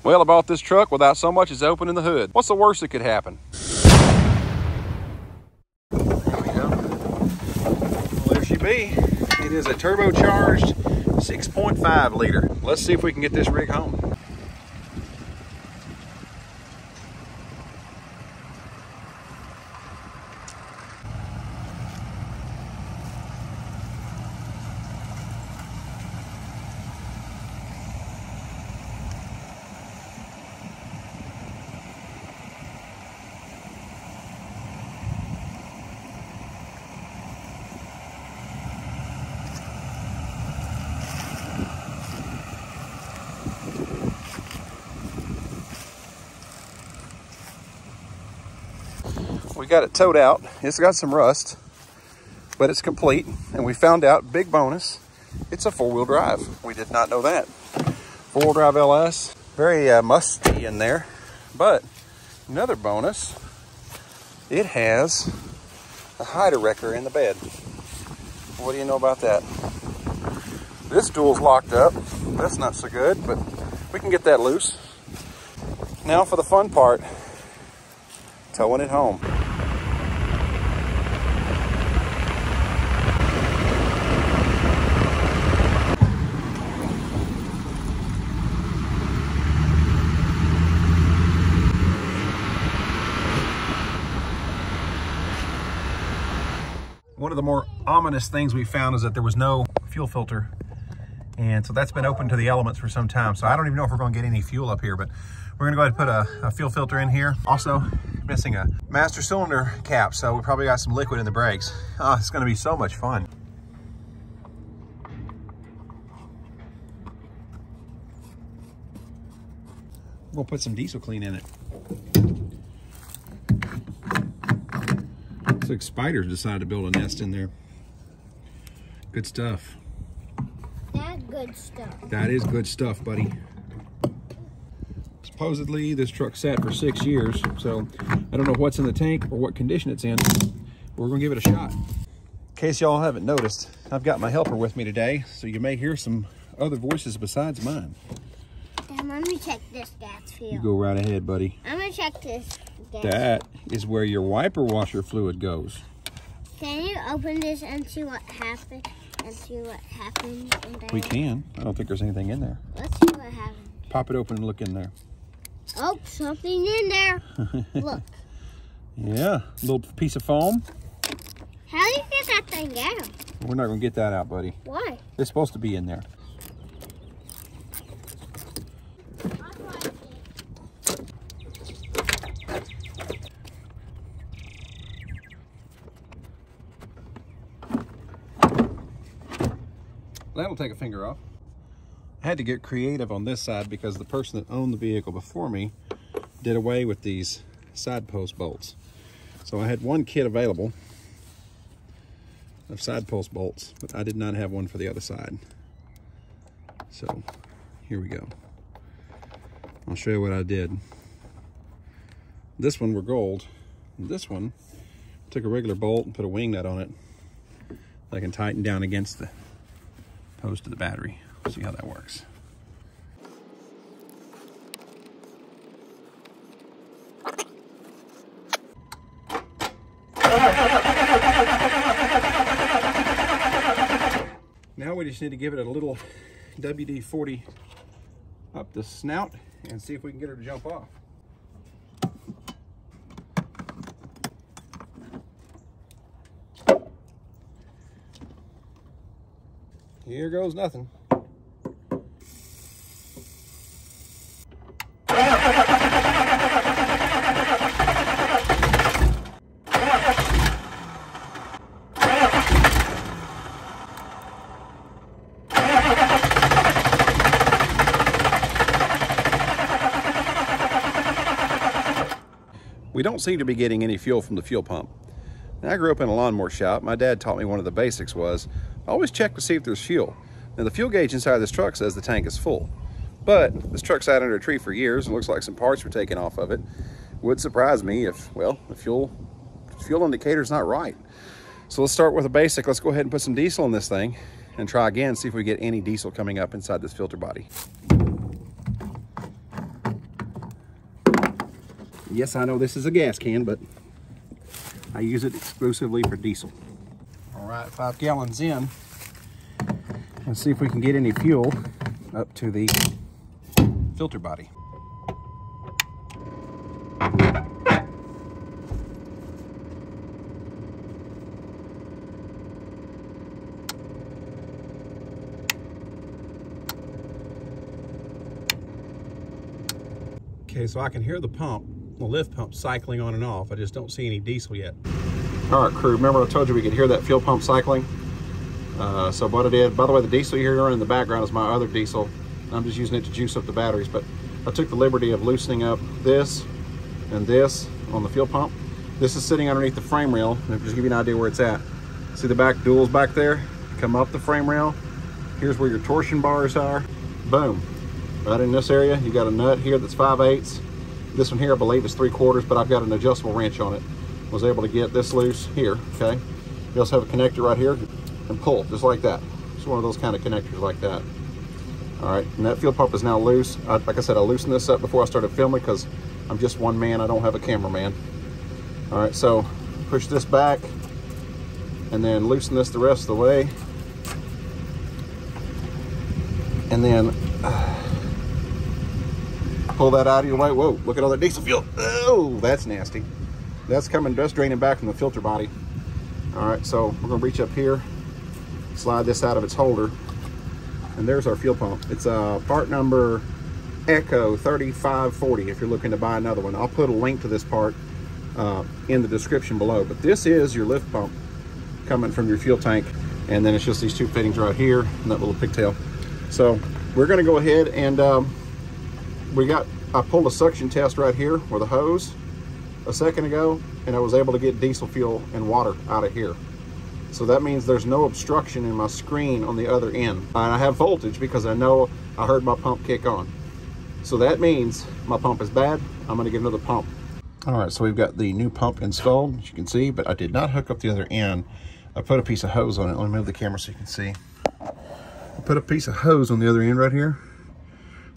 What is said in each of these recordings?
Well, I bought this truck without so much as opening the hood. What's the worst that could happen? There we go. Well, there she be. It is a turbocharged 6.5 liter. Let's see if we can get this rig home. We got it towed out. It's got some rust, but it's complete. And we found out, big bonus, it's a four-wheel drive. We did not know that. Four-wheel drive LS, very musty in there. But another bonus, it has a hider wrecker in the bed. What do you know about that? This dual's locked up. That's not so good, but we can get that loose. Now for the fun part, towing it home. One of the more ominous things we found is that there was no fuel filter. And so that's been open to the elements for some time. So I don't even know if we're going to get any fuel up here, but we're going to go ahead and put a fuel filter in here. Also, missing a master cylinder cap, so we probably got some liquid in the brakes. Oh, it's going to be so much fun. We'll put some diesel clean in it. Looks like spiders decided to build a nest in there. Good stuff. That's good stuff. That is good stuff, buddy. Supposedly, this truck sat for 6 years, so I don't know what's in the tank or what condition it's in. But we're gonna give it a shot. In case y'all haven't noticed, I've got my helper with me today, so you may hear some other voices besides mine. Dad, let me check this gas field. You go right ahead, buddy. I'm gonna check this gas. That is where your wiper washer fluid goes. Can you open this and see what happened? In there? We can. I don't think there's anything in there. Let's see what happened. Pop it open and look in there. Oh, something in there. Look. Yeah, a little piece of foam. How do you get that thing out? We're not gonna get that out, buddy. Why? It's supposed to be in there. That'll take a finger off. I had to get creative on this side because the person that owned the vehicle before me did away with these side post bolts. So I had one kit available of side post bolts, but I did not have one for the other side. So here we go. I'll show you what I did. This one were gold. This one, took a regular bolt and put a wing nut on it. I can tighten down against the post of the battery. See how that works. Now we just need to give it a little WD-40 up the snout and see if we can get her to jump off. Here goes nothing. We don't seem to be getting any fuel from the fuel pump. Now, I grew up in a lawnmower shop. My dad taught me one of the basics was always check to see if there's fuel. Now, the fuel gauge inside this truck says the tank is full, but this truck sat under a tree for years and looks like some parts were taken off of it. Would surprise me if, well, the fuel indicator's not right. So let's start with a basic. Let's go ahead and put some diesel in this thing and try again, see if we get any diesel coming up inside this filter body. Yes, I know this is a gas can, but I use it exclusively for diesel. All right, 5 gallons in. Let's see if we can get any fuel up to the filter body. Okay, so I can hear the pump, the lift pump cycling on and off. I just don't see any diesel yet. All right, crew, remember I told you we could hear that fuel pump cycling? So what I did, by the way, the diesel you're hearing in the background is my other diesel. I'm just using it to juice up the batteries, but I took the liberty of loosening up this and this on the fuel pump. This is sitting underneath the frame rail. Just to give you an idea where it's at. See the back duals back there? Come up the frame rail. Here's where your torsion bars are. Boom. Right in this area, you got a nut here that's 5/8. This one here, I believe, is 3/4, but I've got an adjustable wrench on it. Was able to get this loose here, okay? You also have a connector right here and pull, just like that. It's one of those kind of connectors like that. All right, and that fuel pump is now loose. Like I said, I loosened this up before I started filming because I'm just one man, I don't have a cameraman. All right, so push this back and then loosen this the rest of the way. And then pull that out of your way. Whoa, look at all that diesel fuel. Oh, that's nasty. That's draining back from the filter body. All right, so we're gonna reach up here, slide this out of its holder, and there's our fuel pump. It's part number Echo 3540 if you're looking to buy another one. I'll put a link to this part in the description below, but this is your lift pump coming from your fuel tank, and then it's just these 2 fittings right here and that little pigtail. So we're gonna go ahead and I pulled a suction test right here with a hose a second ago, and I was able to get diesel fuel and water out of here. So that means there's no obstruction in my screen on the other end. And I have voltage because I know I heard my pump kick on. So that means my pump is bad. I'm gonna get another pump. All right, so we've got the new pump installed, as you can see, but I did not hook up the other end. I put a piece of hose on it. Let me move the camera so you can see. I put a piece of hose on the other end right here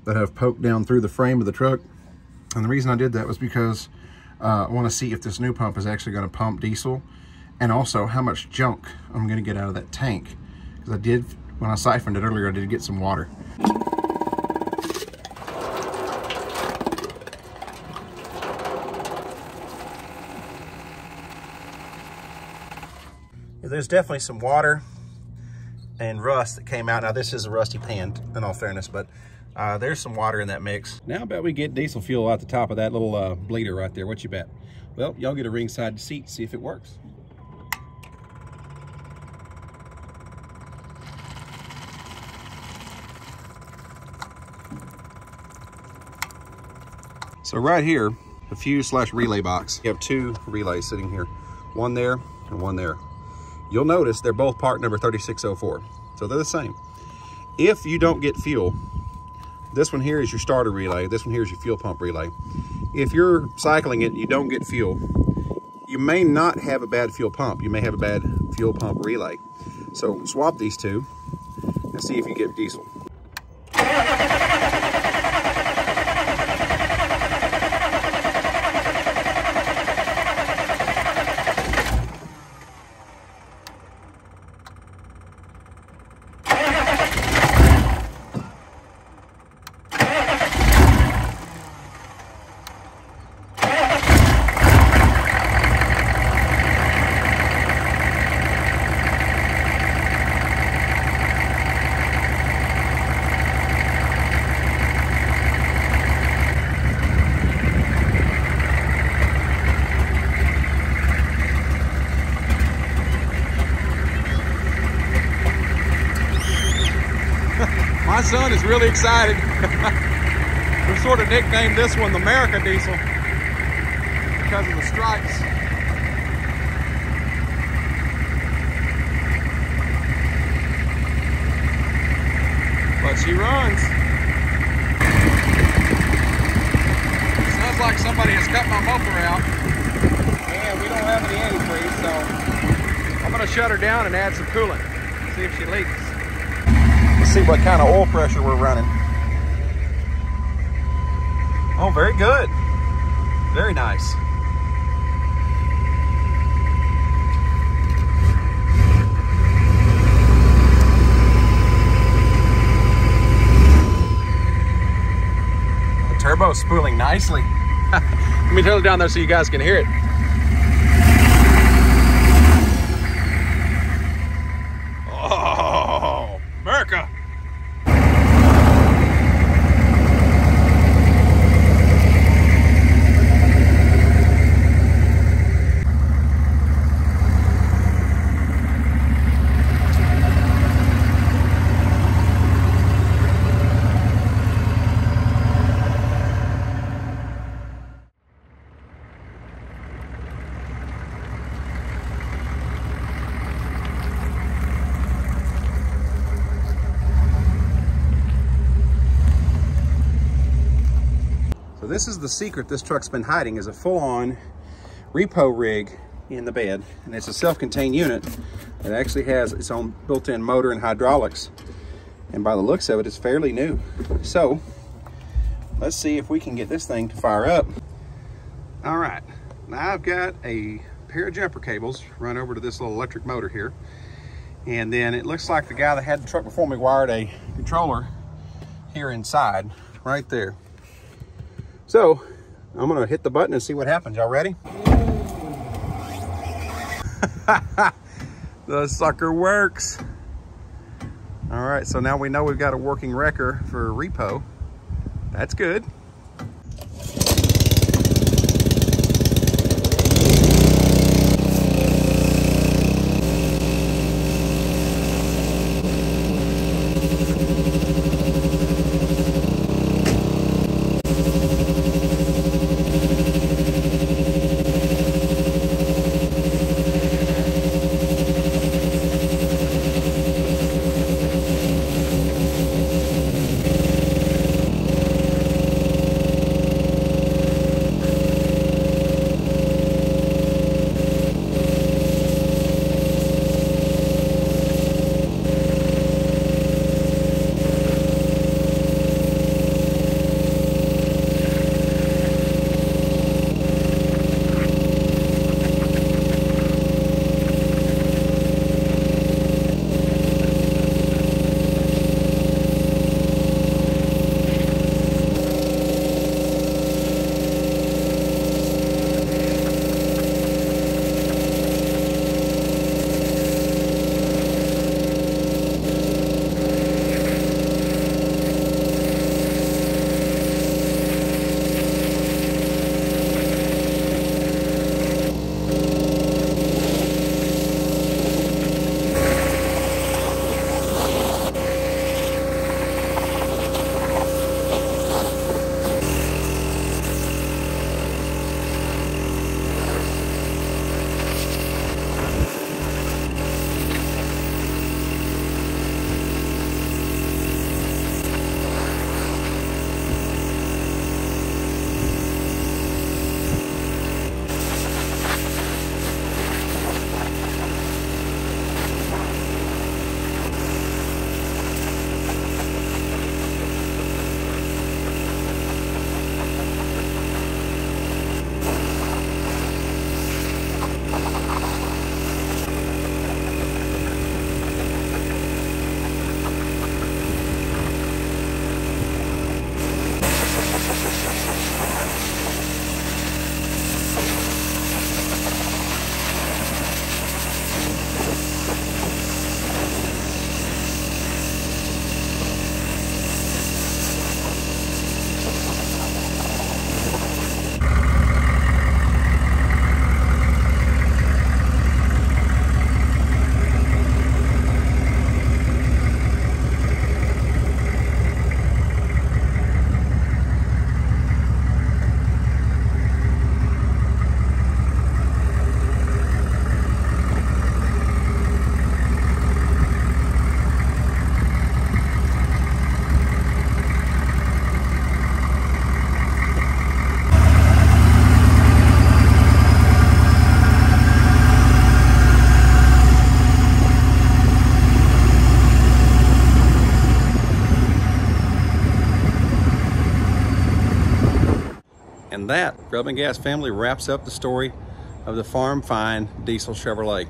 that I've poked down through the frame of the truck. And the reason I did that was because I want to see if this new pump is actually going to pump diesel, and also how much junk I'm going to get out of that tank. Because I did, when I siphoned it earlier, I did get some water. There's definitely some water and rust that came out. Now this is a rusty pan, in all fairness, but there's some water in that mix. Now I bet we get diesel fuel out the top of that little bleeder right there. What you bet? Well, y'all get a ringside seat to see if it works. So right here, the fuse/relay box, you have 2 relays sitting here. One there and one there. You'll notice they're both part number 3604. So they're the same. If you don't get fuel, this one here is your starter relay. This one here is your fuel pump relay. If you're cycling it and you don't get fuel, you may not have a bad fuel pump. You may have a bad fuel pump relay. So swap these 2 and see if you get diesel. My son is really excited. We sort of nicknamed this one the America Diesel because of the stripes. But she runs. Sounds like somebody has cut my muffler out. And we don't have any antifreeze, so I'm gonna shut her down and add some coolant. See if she leaks. Let's see what kind of oil pressure we're running. Oh, very good. Very nice. The turbo's spooling nicely. Let me turn it down there so you guys can hear it. Oh, America. So this is the secret this truck's been hiding, is a full-on repo rig in the bed. And it's a self-contained unit that actually has its own built-in motor and hydraulics. And by the looks of it, it's fairly new. So let's see if we can get this thing to fire up. All right, now I've got a pair of jumper cables run over to this little electric motor here. And then it looks like the guy that had the truck before me wired a controller here inside, right there. So I'm gonna hit the button and see what happens. Y'all ready? The sucker works. All right, so now we know we've got a working wrecker for repo. That's good. And that, Grub and Gas family, wraps up the story of the Farm Find diesel Chevrolet.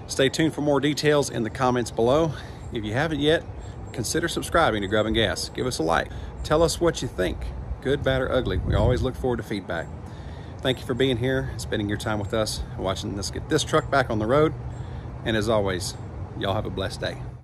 Stay tuned for more details in the comments below. If you haven't yet, consider subscribing to Grub and Gas. Give us a like. Tell us what you think, good, bad, or ugly. We always look forward to feedback. Thank you for being here, spending your time with us, watching us get this truck back on the road. And as always, y'all have a blessed day.